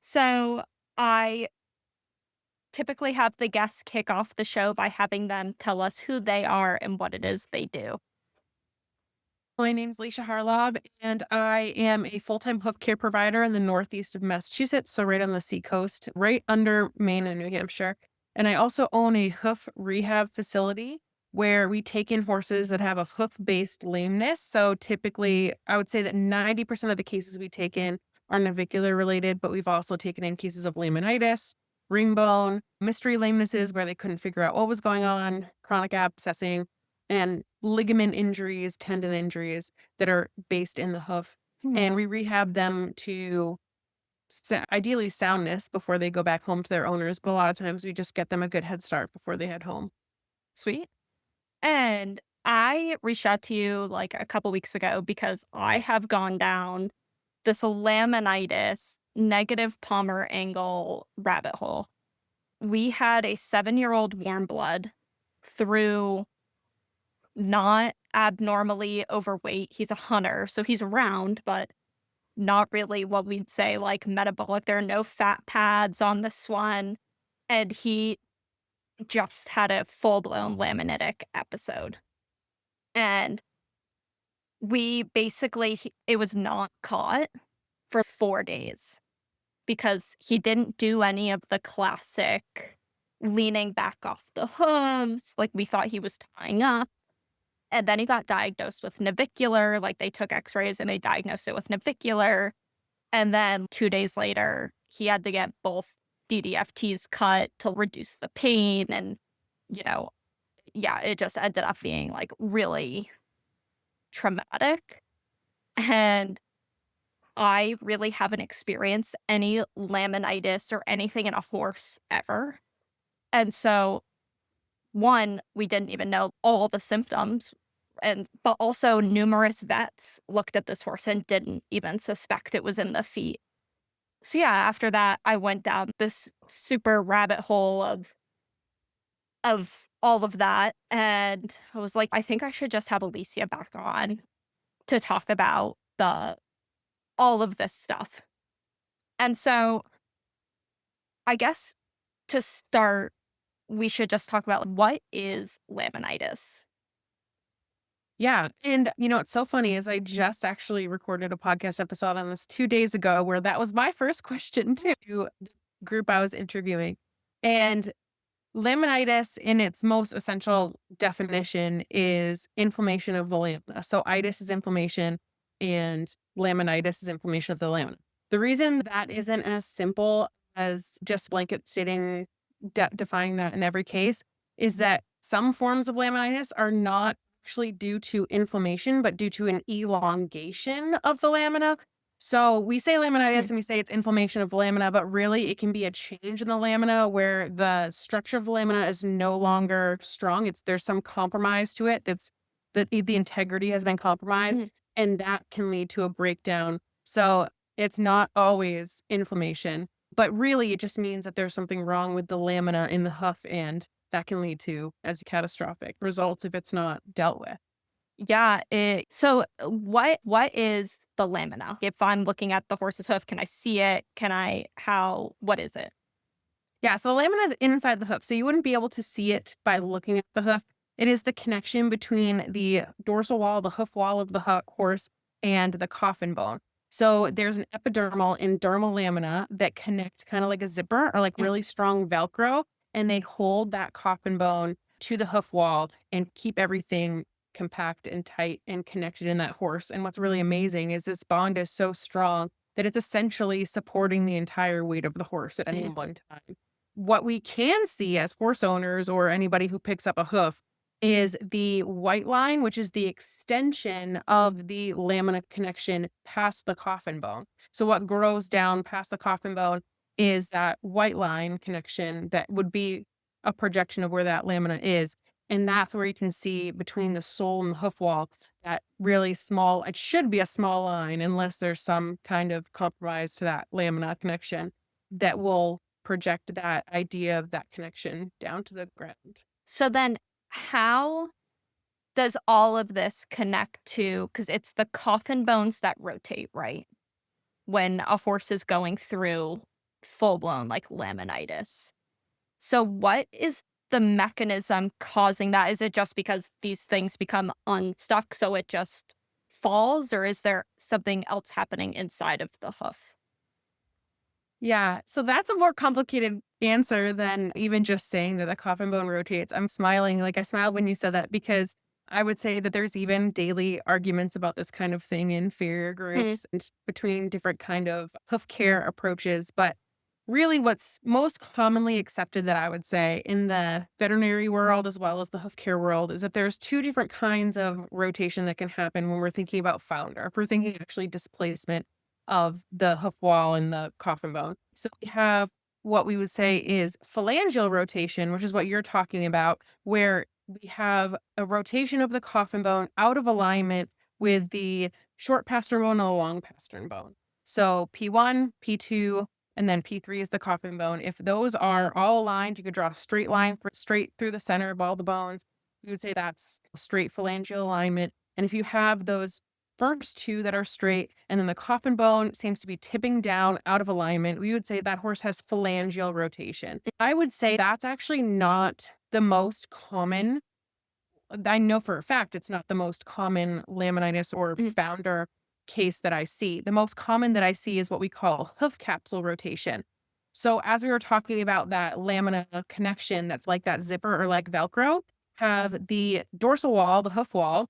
So I typically have the guests kick off the show by having them tell us who they are and what it is they do. My name's Alicia Harlov, and I am a full-time hoof care provider in the northeast of Massachusetts, so right on the seacoast, right under Maine and New Hampshire. And I also own a hoof rehab facility where we take in horses that have a hoof-based lameness. So typically, I would say that 90% of the cases we take in are navicular related, but we've also taken in cases of laminitis, ring bone, mystery lamenesses where they couldn't figure out what was going on, chronic abscessing, and ligament injuries, tendon injuries that are based in the hoof. And Hmm. we rehab them to ideally soundness before they go back home to their owners. But a lot of times we just get them a good head start before they head home. Sweet. And I reached out to you like a couple weeks ago because I have gone down this laminitis negative palmar angle rabbit hole. We had a 7-year-old warm blood through not abnormally overweight. He's a hunter, so he's round, but not really what we'd say like metabolic. There are no fat pads on this one. And he just had a full blown laminitic episode. And it was not caught for 4 days because he didn't do any of the classic leaning back off the hooves. Like we thought he was tying up. And then he got diagnosed with navicular. Like they took x rays and they diagnosed it with navicular. And then 2 days later, he had to get both DDFTs cut to reduce the pain and, you know, yeah, it just ended up being, like, really traumatic, and I really haven't experienced any laminitis or anything in a horse ever, and so, 1, we didn't even know all the symptoms, but also numerous vets looked at this horse and didn't even suspect it was in the feet. So yeah, after that, I went down this super rabbit hole of all of that, and I was like, "I think I should just have Alicia back on to talk about the all of this stuff." And so, I guess to start, we should just talk about what is laminitis? Yeah. And what's so funny is I just actually recorded a podcast episode on this 2 days ago where that was my first question to the group I was interviewing. And laminitis, in its most essential definition, is inflammation of the lamina. So, itis is inflammation, and laminitis is inflammation of the lamina. The reason that isn't as simple as just blanket stating, defining that in every case, is that some forms of laminitis are not actually due to inflammation, but due to an elongation of the lamina. So we say Mm, laminitis and we say it's inflammation of the lamina, but really it can be a change in the lamina where the structure of the lamina is no longer strong. There's some compromise to it. The integrity has been compromised, mhm. and that can lead to a breakdown. So it's not always inflammation, but really it just means that there's something wrong with the lamina in the hoof, and that can lead to as catastrophic results if it's not dealt with. Yeah, what is the lamina? If I'm looking at the horse's hoof, can I see it? What is it? Yeah, so the lamina is inside the hoof, so you wouldn't be able to see it by looking at the hoof. It is the connection between the dorsal wall, the hoof wall of the horse, and the coffin bone. So there's an epidermal and dermal lamina that connect kind of like a zipper or like Mm, really strong Velcro, and they hold that coffin bone to the hoof wall and keep everything compact and tight and connected in that horse. And what's really amazing is this bond is so strong that it's essentially supporting the entire weight of the horse at any mhm. one time. What we can see as horse owners or anybody who picks up a hoof is the white line, which is the extension of the lamina connection past the coffin bone. So what grows down past the coffin bone is that white line connection that would be a projection of where that lamina is. And that's where you can see between the sole and the hoof wall that really small, it should be a small line unless there's some kind of compromise to that lamina connection that will project that idea of that connection down to the ground. So then how does all of this connect to, because it's the coffin bones that rotate, right? When a horse is going through full blown like laminitis. So what is the mechanism causing that? Is it just because these things become unstuck so it just falls, or is there something else happening inside of the hoof? Yeah, so that's a more complicated answer than even just saying that the coffin bone rotates. I'm smiling, like I smiled when you said that because I would say that there's even daily arguments about this kind of thing in farrier Mm, groups and between different kind of hoof care approaches. But really what's most commonly accepted that I would say in the veterinary world as well as the hoof care world is that there's two different kinds of rotation that can happen when we're thinking about founder. If we're thinking actually displacement of the hoof wall and the coffin bone. So we have what we would say is phalangeal rotation, which is what you're talking about, where we have a rotation of the coffin bone out of alignment with the short pastern bone and the long pastern bone. So P1, P2, and then P3 is the coffin bone. If those are all aligned, you could draw a straight line straight through the center of all the bones. We would say that's straight phalangeal alignment. And if you have those first two that are straight, and then the coffin bone seems to be tipping down out of alignment, we would say that horse has phalangeal rotation. I would say that's actually not the most common. I know for a fact it's not the most common laminitis or mm, founder case that I see. The most common that I see is what we call hoof capsule rotation. So as we were talking about that lamina connection that's like that zipper or like Velcro, have the dorsal wall, the hoof wall,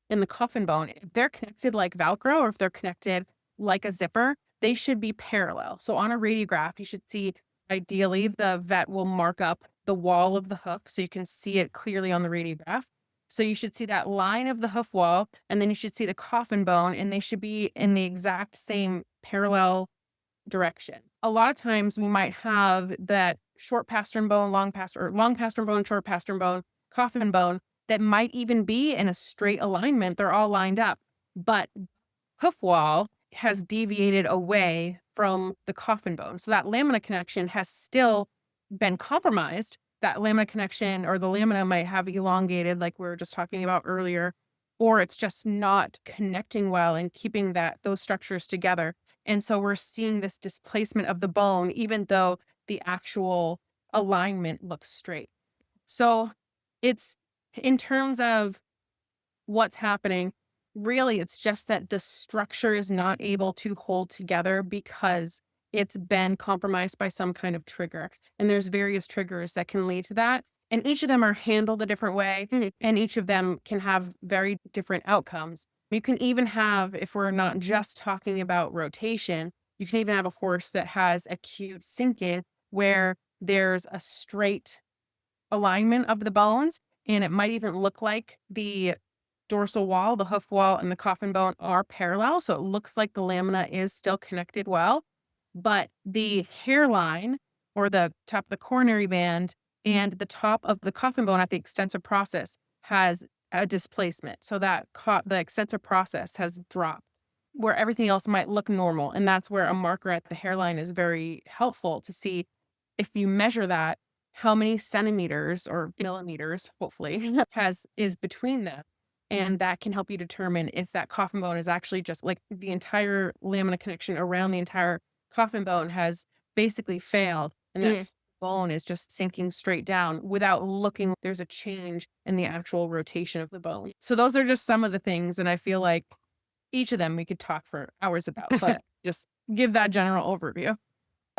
in the coffin bone, if they're connected like Velcro or if they're connected like a zipper, they should be parallel. So on a radiograph, you should see ideally the vet will mark up the wall of the hoof so you can see it clearly on the radiograph. So you should see that line of the hoof wall, and then you should see the coffin bone, and they should be in the exact same parallel direction. A lot of times we might have that short pastern bone, long pastern bone, short pastern bone, coffin bone that might even be in a straight alignment. They're all lined up, but hoof wall has deviated away from the coffin bone. So that lamina connection has still been compromised. That lamina connection or the lamina might have elongated, like we were just talking about earlier, or it's just not connecting well and keeping those structures together. And so we're seeing this displacement of the bone, even though the actual alignment looks straight. So it's in terms of what's happening, really, it's just that the structure is not able to hold together because it's been compromised by some kind of trigger. And there's various triggers that can lead to that. And each of them are handled a different way, and each of them can have very different outcomes. You can even have, if we're not just talking about rotation, you can even have a horse that has acute sink-in where there's a straight alignment of the bones, and it might even look like the dorsal wall, the hoof wall, and the coffin bone are parallel. So it looks like the lamina is still connected well, but the hairline or the top of the coronary band and the top of the coffin bone at the extensor process has a displacement. So that the extensor process has dropped where everything else might look normal. And that's where a marker at the hairline is very helpful to see if you measure that, how many centimeters or millimeters, hopefully, is between them. And that can help you determine if that coffin bone is actually just like the entire lamina connection around the entire coffin bone has basically failed. And that mm. bone is just sinking straight down without looking. There's a change in the actual rotation of the bone. So those are just some of the things. And I feel like each of them we could talk for hours about, but just give that general overview.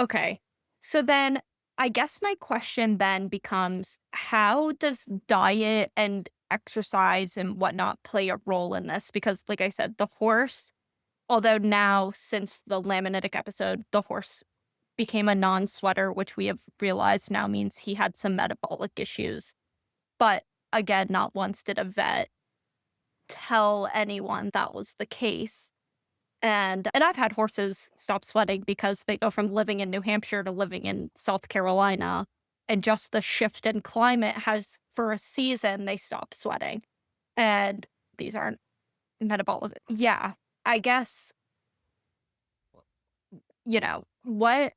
Okay. So then I guess my question then becomes, how does diet and exercise and whatnot play a role in this? Because, like I said, the horse, although now since the laminitic episode, the horse became a non sweater, which we have realized now means he had some metabolic issues. But again, not once did a vet tell anyone that was the case. And I've had horses stop sweating because they go from living in New Hampshire to living in South Carolina, and just the shift in climate has for a season, they stop sweating, and these aren't metabolic. Yeah, I guess, what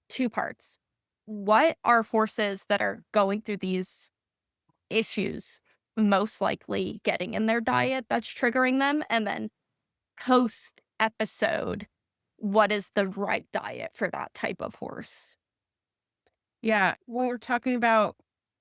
2 parts. What are horses that are going through these issues most likely getting in their diet that's triggering them? And then post episode, what is the right diet for that type of horse. Yeah. When we're talking about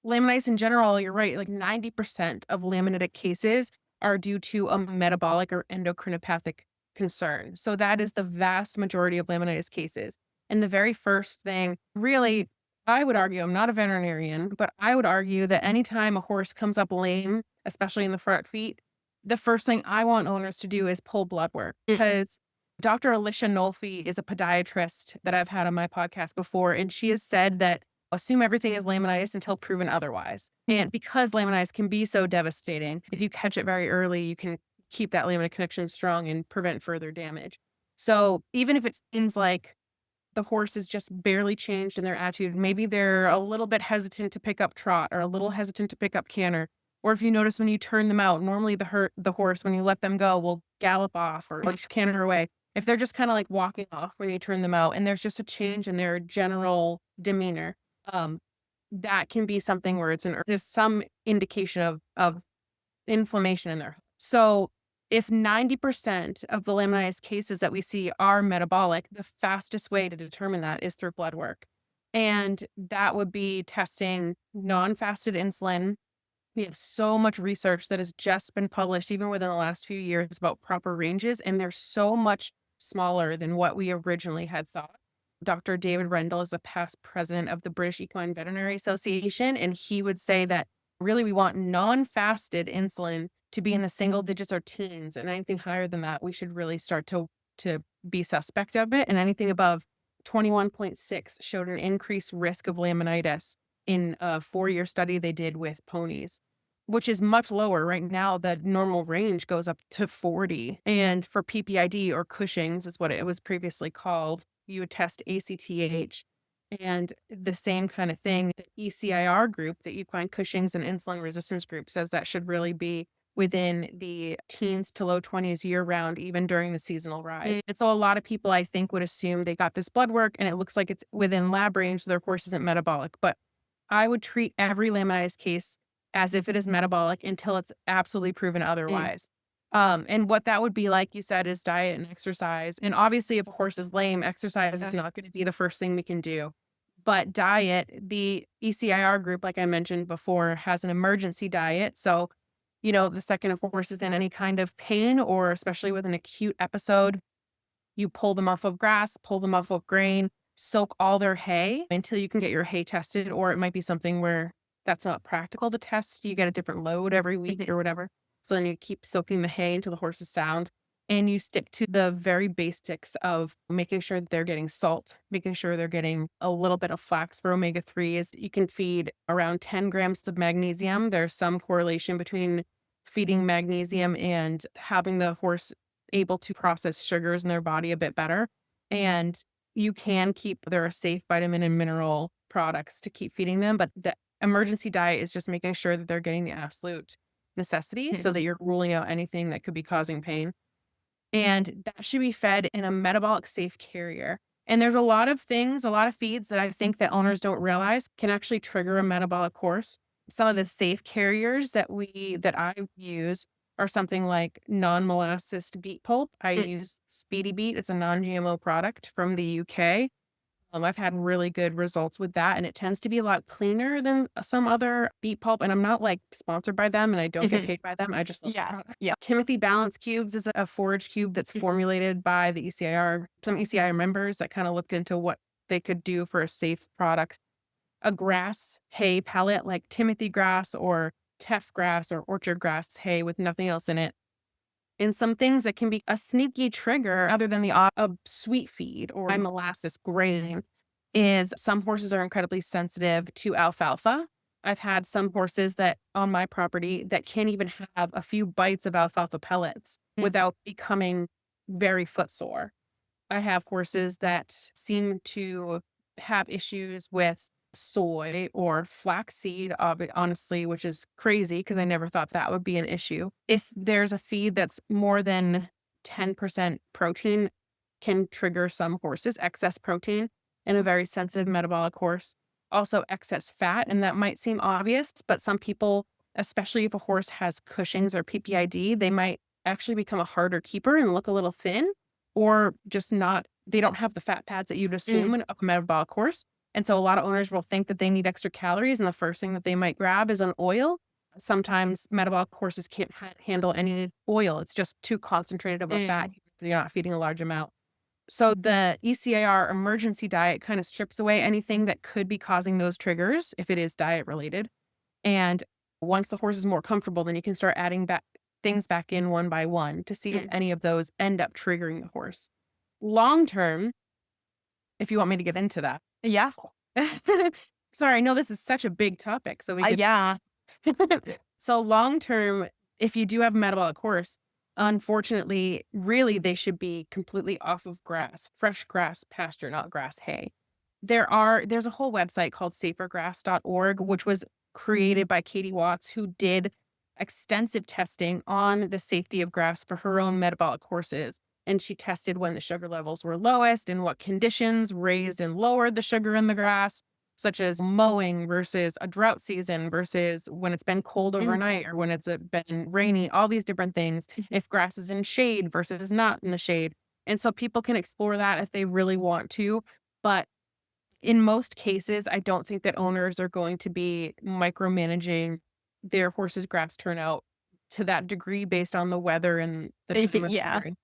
laminitis in general, you're right. Like 90% of laminitic cases are due to a metabolic or endocrinopathic concern. So that is the vast majority of laminitis cases. And the very first thing, really, I would argue, I'm not a veterinarian, but I would argue that anytime a horse comes up lame, especially in the front feet, the first thing I want owners to do is pull blood work because Dr. Alicia Nolfi is a podiatrist that I've had on my podcast before, and she has said that assume everything is laminitis until proven otherwise. And because laminitis can be so devastating, if you catch it very early, you can keep that lamina connection strong and prevent further damage. So even if it seems like the horse is just barely changed in their attitude, maybe they're a little bit hesitant to pick up trot or a little hesitant to pick up canter. Or if you notice when you turn them out, normally the horse, when you let them go, will gallop off or canter away. If they're just kind of like walking off when you turn them out and there's just a change in their general demeanor, um, that can be something where there's some indication of inflammation in there. So if 90% of the laminitis cases that we see are metabolic, the fastest way to determine that is through blood work. And that would be testing non-fasted insulin. We have so much research that has just been published, even within the last few years, about proper ranges, and they're so much smaller than what we originally had thought. Dr. David Rendell is a past president of the British Equine Veterinary Association, and he would say that really we want non-fasted insulin to be in the single digits or teens, and anything higher than that, we should really start to be suspect of it. And anything above 21.6 showed an increased risk of laminitis in a 4-year study they did with ponies, which is much lower. Right now, the normal range goes up to 40. And for PPID or Cushing's is what it was previously called, you would test ACTH and the same kind of thing. The ECIR group, the Equine Cushing's and Insulin Resistance Group, says that should really be within the teens to low 20s year round, even during the seasonal rise. And so a lot of people, I think, would assume they got this blood work and it looks like it's within lab range, so their horse isn't metabolic. But I would treat every laminitis case as if it is metabolic until it's absolutely proven otherwise. And what that would be, like you said, is diet and exercise. And obviously, if a horse is lame, exercise is not going to be the first thing we can do. But diet, the ECIR group, like I mentioned before, has an emergency diet. So, the second a horse is in any kind of pain, or especially with an acute episode, you pull them off of grass, pull them off of grain, soak all their hay until you can get your hay tested. Or it might be something where that's not practical to test. You get a different load every week or whatever. So then you keep soaking the hay until the horse is sound. And you stick to the very basics of making sure that they're getting salt, making sure they're getting a little bit of flax for omega-3s. You can feed around 10 grams of magnesium. There's some correlation between feeding magnesium and having the horse able to process sugars in their body a bit better. And you can keep their safe vitamin and mineral products to keep feeding them. But the emergency diet is just making sure that they're getting the absolute necessity so that you're ruling out anything that could be causing pain. And that should be fed in a metabolic safe carrier. And there's a lot of things, a lot of feeds that I think that owners don't realize can actually trigger a metabolic course. Some of the safe carriers that I use are something like non-molasses beet pulp. I use Speedy Beet. It's a non-GMO product from the UK. I've had really good results with that, and it tends to be a lot cleaner than some other beet pulp. And I'm not like sponsored by them, and I don't get paid by them. I just love the product. Yeah. Timothy Balance Cubes is a forage cube that's formulated by the some ECIR members that kind of looked into what they could do for a safe product. A grass hay pellet like Timothy grass or teff grass or orchard grass hay with nothing else in it. And some things that can be a sneaky trigger other than the sweet feed or molasses grain is some horses are incredibly sensitive to alfalfa. I've had some horses that on my property that can't even have a few bites of alfalfa pellets without becoming very footsore. I have horses that seem to have issues with soy or flaxseed, honestly, which is crazy because I never thought that would be an issue. If there's a feed that's more than 10% protein, can trigger some horses, excess protein in a very sensitive metabolic horse. Also excess fat, and that might seem obvious, but some people, especially if a horse has Cushing's or PPID, they might actually become a harder keeper and look a little thin or just not they don't have the fat pads that you'd Mm, assume in a metabolic horse. And so a lot of owners will think that they need extra calories, and the first thing that they might grab is an oil. Sometimes metabolic horses can't handle any oil. It's just too concentrated of a fat. mm, You're not feeding a large amount. So the ECIR emergency diet kind of strips away anything that could be causing those triggers if it is diet related. And once the horse is more comfortable, then you can start adding back things back in one by one to see if mm. any of those end up triggering the horse. Long term, if you want me to get into that. Yeah. Sorry, I know this is such a big topic, so we could. Yeah. So long term, if you do have a metabolic horse, unfortunately, really they should be completely off of grass, fresh grass pasture, not grass hay. There's a whole website called safergrass.org, which was created by Katie Watts, who did extensive testing on the safety of grass for her own metabolic horses. And she tested when the sugar levels were lowest and what conditions raised and lowered the sugar in the grass, such as mowing versus a drought season versus when it's been cold Mm, overnight or when it's been rainy, all these different things. mhm. If grass is in shade versus not in the shade. And so people can explore that if they really want to. But in most cases, I don't think that owners are going to be micromanaging their horse's grass turnout to that degree based on the weather and the time of Yeah. year.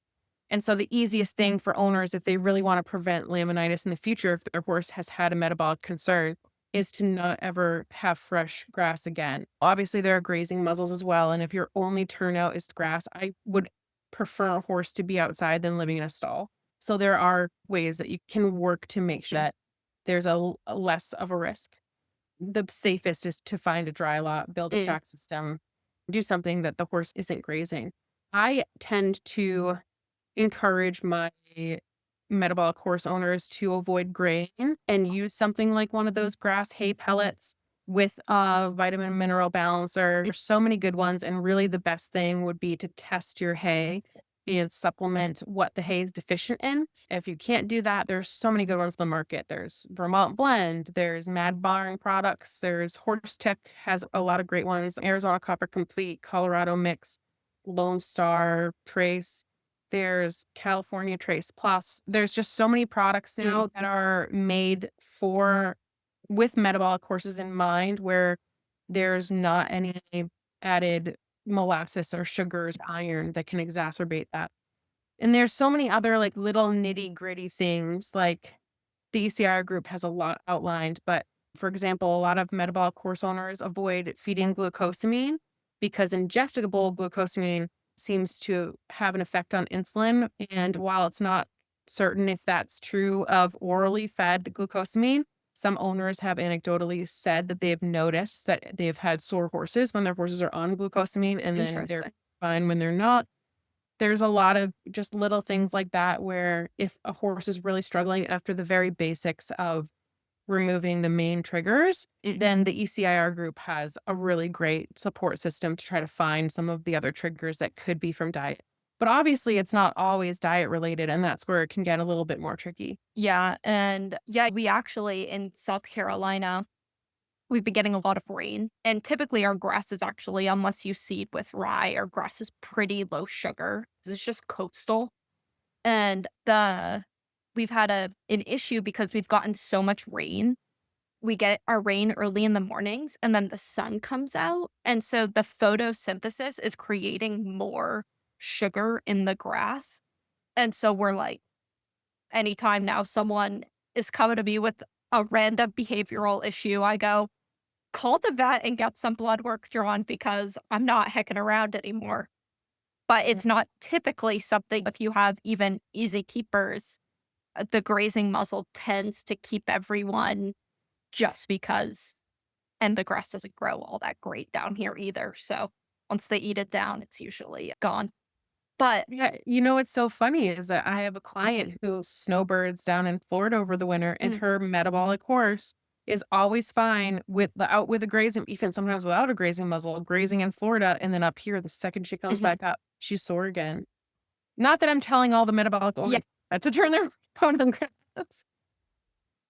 And so the easiest thing for owners, if they really want to prevent laminitis in the future, if their horse has had a metabolic concern, is to not ever have fresh grass again. Obviously, there are grazing muzzles as well. And if your only turnout is grass, I would prefer a horse to be outside than living in a stall. So there are ways that you can work to make sure that there's a less of a risk. The safest is to find a dry lot, build a Mm, track system, do something that the horse isn't grazing. I tend to encourage my metabolic horse owners to avoid grain and use something like one of those grass hay pellets with a vitamin mineral balancer. There's so many good ones. And really the best thing would be to test your hay and supplement what the hay is deficient in. If you can't do that, there's so many good ones on the market. There's Vermont Blend, there's Mad Barn products, there's Horse Tech has a lot of great ones, Arizona Copper Complete, Colorado Mix, Lone Star, Trace. There's California Trace Plus. There's just so many products now mm. that are made for with metabolic horses in mind, where there's not any added molasses or sugars, iron that can exacerbate that. And there's so many other like little nitty gritty things like the ECIR group has a lot outlined, but for example, a lot of metabolic horse owners avoid feeding glucosamine because injectable glucosamine seems to have an effect on insulin. And while it's not certain if that's true of orally fed glucosamine, some owners have anecdotally said that they've noticed that they've had sore horses when their horses are on glucosamine and then they're Interesting. fine when they're not. There's a lot of just little things like that where if a horse is really struggling after the very basics of removing the main triggers, Mm. then the ECIR group has a really great support system to try to find some of the other triggers that could be from diet. But obviously, it's not always diet related, and that's where it can get a little bit more tricky. Yeah. And yeah, we actually in South Carolina, we've been getting a lot of rain. And typically our grass is actually, unless you seed with rye, our grass is pretty low sugar. It's just coastal. And we've had an issue because we've gotten so much rain. We get our rain early in the mornings and then the sun comes out. And so the photosynthesis is creating more sugar in the grass. And so we're like, anytime now someone is coming to me with a random behavioral issue, I go, call the vet and get some blood work drawn because I'm not hecking around anymore. But Yeah. it's not typically something if you have even easy keepers, the grazing muzzle tends to keep everyone just because, and the grass doesn't grow all that great down here either. So once they eat it down, it's usually gone. But Yeah, you know what's so funny is that I have a client who snowbirds down in Florida over the winter, and mm, her metabolic horse is always fine out with a grazing, even sometimes without a grazing muzzle, grazing in Florida, and then up here, the second she comes mhm. back up, she's sore again. Not that I'm telling all the metabolic Yeah. owners to turn their phone on grass.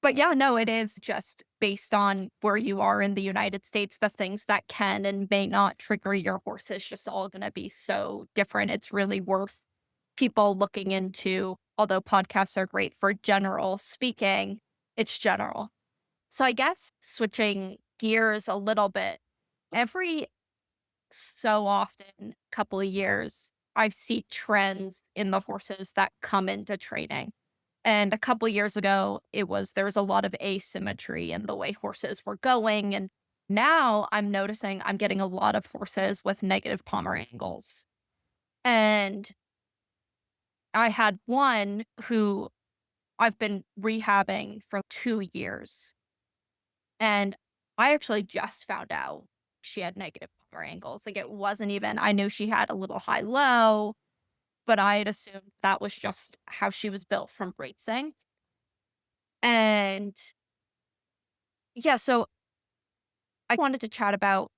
But yeah, no, it is just based on where you are in the United States, the things that can and may not trigger your horse is just all going to be so different. It's really worth people looking into although podcasts are great for general speaking, it's general. So I guess switching gears a little bit, every so often, couple of years, I see trends in the horses that come into training. And a couple years ago, there was a lot of asymmetry in the way horses were going. And now I'm noticing I'm getting a lot of horses with negative palmar angles. And I had one who I've been rehabbing for 2 years. And I actually just found out she had negative palmar angles. Like it wasn't even, I knew she had a little high low, but I had assumed that was just how she was built from racing. And yeah, so I wanted to chat about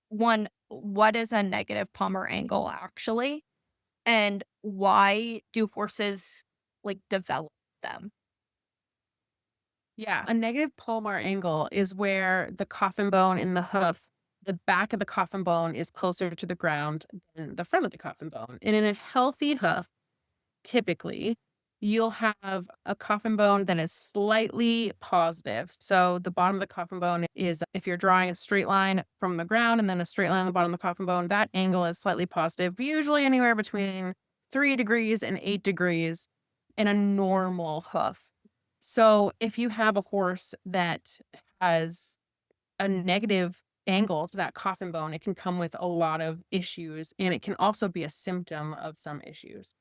one, what is a negative palmar angle actually? And why do horses like develop them? Yeah. A negative palmar angle is where the coffin bone in the hoof, the back of the coffin bone is closer to the ground than the front of the coffin bone. And in a healthy hoof, typically, you'll have a coffin bone that is slightly positive. So the bottom of the coffin bone is, if you're drawing a straight line from the ground and then a straight line on the bottom of the coffin bone, that angle is slightly positive, usually anywhere between 3 degrees and 8 degrees in a normal hoof. So if you have a horse that has a negative angle to that coffin bone, it can come with a lot of issues, and it can also be a symptom of some issues.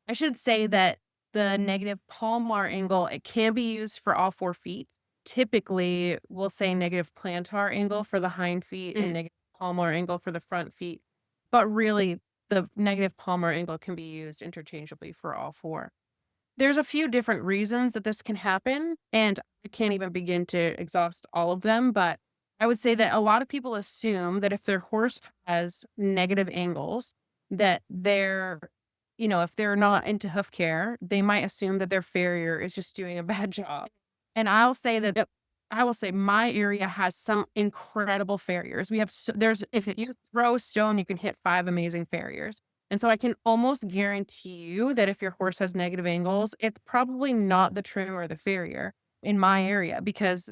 I should say that the negative palmar angle, it can be used for all 4 feet. Typically, we'll say negative plantar angle for the hind feet and Mm. negative palmar angle for the front feet. But really, the negative palmar angle can be used interchangeably for all 4. There's a few different reasons that this can happen, and I can't even begin to exhaust all of them, but I would say that a lot of people assume that if their horse has negative angles, that if they're not into hoof care, they might assume that their farrier is just doing a bad job. And I will say my area has some incredible farriers. We have if you throw a stone, you can hit 5 amazing farriers. And so I can almost guarantee you that if your horse has negative angles, it's probably not the trim or the farrier in my area, because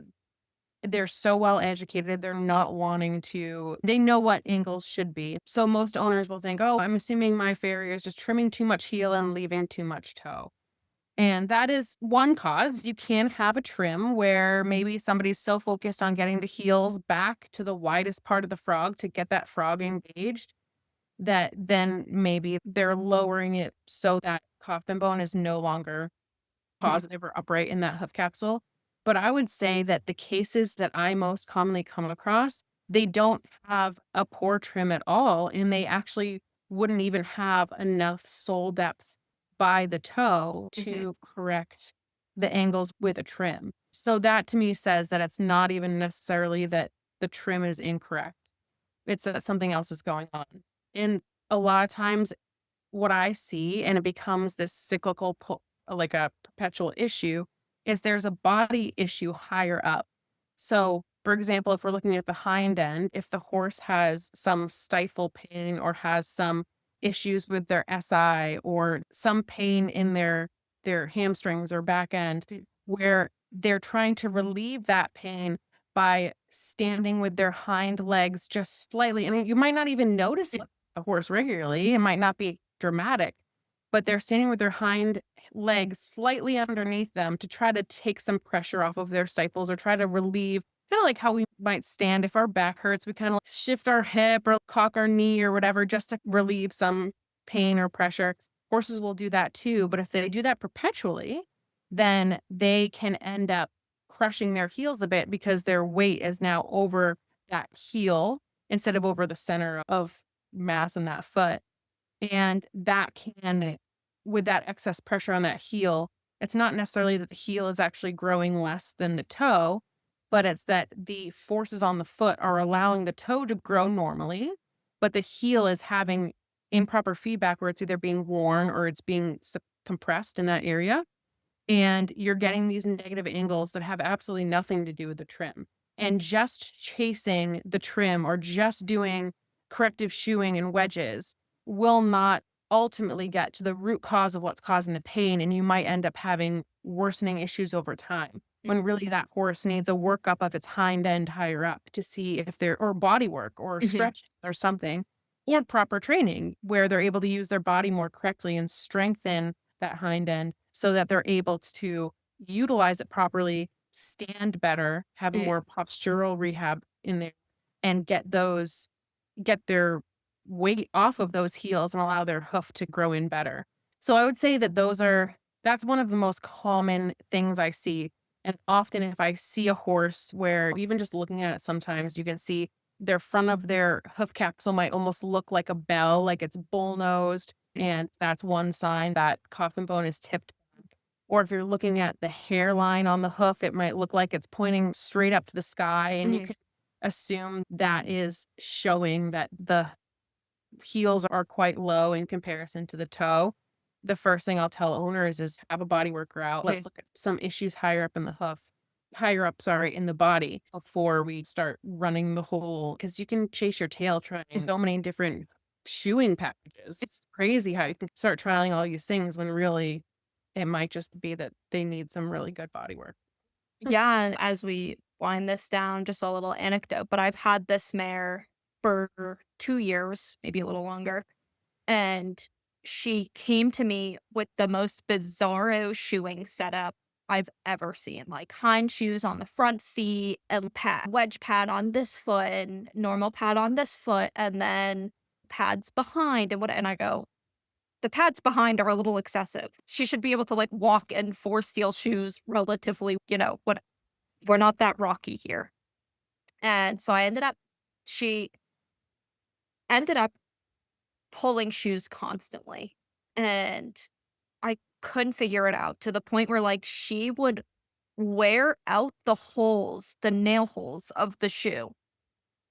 they're so well educated. They're not wanting to, they know what angles should be. So most owners will think, oh, I'm assuming my farrier is just trimming too much heel and leaving too much toe. And that is one cause. You can have a trim where maybe somebody's so focused on getting the heels back to the widest part of the frog to get that frog engaged, that then maybe they're lowering it so that coffin bone is no longer Mhm. positive or upright in that hoof capsule. But I would say that the cases that I most commonly come across, they don't have a poor trim at all. And they actually wouldn't even have enough sole depth by the toe Mhm. to correct the angles with a trim. So that to me says that it's not even necessarily that the trim is incorrect. It's that something else is going on. And a lot of times what I see, and it becomes this cyclical like a perpetual issue, is there's a body issue higher up. So, for example, if we're looking at the hind end, if the horse has some stifle pain or has some issues with their SI or some pain in their hamstrings or back end, where they're trying to relieve that pain by standing with their hind legs just slightly. I mean, you might not even notice the horse regularly. It might not be dramatic, but they're standing with their hind legs slightly underneath them to try to take some pressure off of their stifles or try to relieve, kind of like how we might stand if our back hurts. We kind of shift our hip or cock our knee or whatever just to relieve some pain or pressure. Horses will do that too. But if they do that perpetually, then they can end up crushing their heels a bit because their weight is now over that heel instead of over the center of mass in that foot. And that can, with that excess pressure on that heel, it's not necessarily that the heel is actually growing less than the toe, but it's that the forces on the foot are allowing the toe to grow normally, but the heel is having improper feedback where it's either being worn or it's being compressed in that area. And you're getting these negative angles that have absolutely nothing to do with the trim. And just chasing the trim or just doing corrective shoeing and wedges will not ultimately get to the root cause of what's causing the pain, and you might end up having worsening issues over time. When really that horse needs a workup of its hind end higher up to see if they're, or body work or Mhm. stretching or something, or proper training where they're able to use their body more correctly and strengthen that hind end so that they're able to utilize it properly, stand better, have Mm. more postural rehab in there, and get their weight off of those heels and allow their hoof to grow in better. So I would say that that's one of the most common things I see. And often if I see a horse where even just looking at it, sometimes you can see their front of their hoof capsule might almost look like a bell, like it's bull-nosed. And that's one sign that coffin bone is tipped back. Or if you're looking at the hairline on the hoof, it might look like it's pointing straight up to the sky. And you Mhm. can assume that is showing that the heels are quite low in comparison to the toe. The first thing I'll tell owners is have a body worker out. Mhm. Let's look at some issues higher up in the hoof, higher up, sorry, in the body before we start running the whole, because you can chase your tail trying so many different shoeing packages. It's crazy how you can start trialing all these things when really it might just be that they need some really good body work. Yeah, as we wind this down, just a little anecdote, but I've had this mare for 2 years, maybe a little longer, and she came to me with the most bizarro shoeing setup I've ever seen, like hind shoes on the front feet and wedge pad on this foot and normal pad on this foot, and then pads behind and I go, "The pads behind are a little excessive. She should be able to, like, walk in 4 steel shoes relatively, what we're not that rocky here." And so she ended up pulling shoes constantly, and I couldn't figure it out to the point where, like, she would wear out the nail holes of the shoe,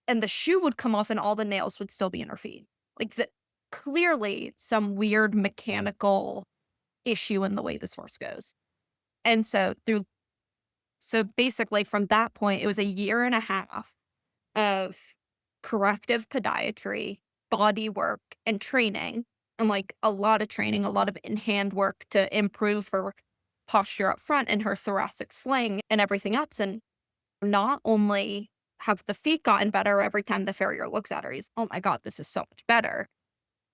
and the shoe would come off and all the nails would still be in her feet. Like, clearly some weird mechanical issue in the way this horse goes. And so basically from that point, it was a year and a half of corrective podiatry, body work, and training, and, like, a lot of training, a lot of in-hand work to improve her posture up front and her thoracic sling and everything else, and not only have the feet gotten better every time the farrier looks at her, he's, "Oh my god, this is so much better,"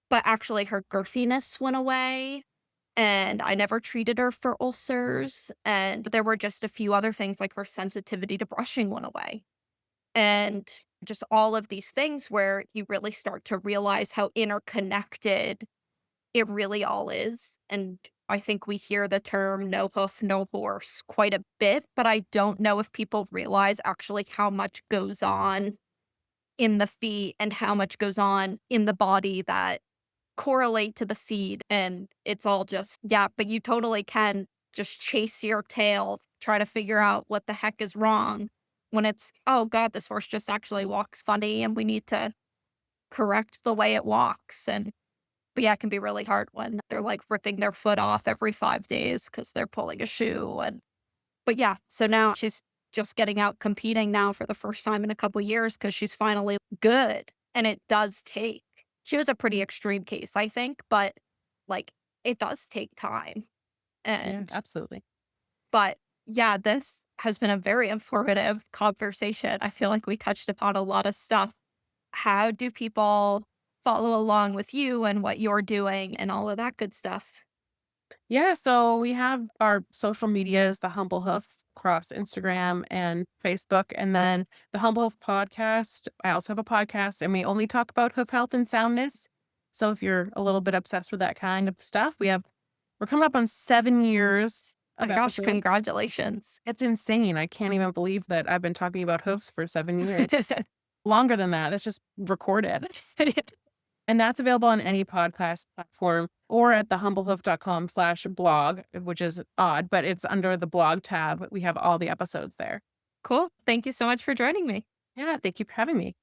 but actually her girthiness went away, and I never treated her for ulcers, and there were just a few other things, like her sensitivity to brushing went away. And just all of these things where you really start to realize how interconnected it really all is. And I think we hear the term no hoof, no horse quite a bit, but I don't know if people realize actually how much goes on in the feet and how much goes on in the body that correlate to the feet. And it's all just, yeah, but you totally can just chase your tail, try to figure out what the heck is wrong when it's, oh God, this horse just actually walks funny and we need to correct the way it walks. And, but yeah, it can be really hard when they're like ripping their foot off every 5 days because they're pulling a shoe. And, but yeah, so now she's just getting out competing now for the first time in a couple years because she's finally good. And it does take, she was a pretty extreme case, I think, but like it does take time. Yeah, And, absolutely. but yeah, this has been a very informative conversation. I feel like we touched upon a lot of stuff. How do people follow along with you and what you're doing and all of that good stuff? Yeah, so we have our social medias, the Humble Hoof across Instagram and Facebook, and then the Humble Hoof Podcast. I also have a podcast, and we only talk about hoof health and soundness. So if you're a little bit obsessed with that kind of stuff, we're coming up on 7 years Oh of my gosh, episodes. congratulations. It's insane. I can't even believe that I've been talking about hoofs for 7 years. Longer than that. It's just recorded. And that's available on any podcast platform or at thehumblehoof.com/blog, which is odd, but it's under the blog tab. We have all the episodes there. Cool. Thank you so much for joining me. Yeah, thank you for having me.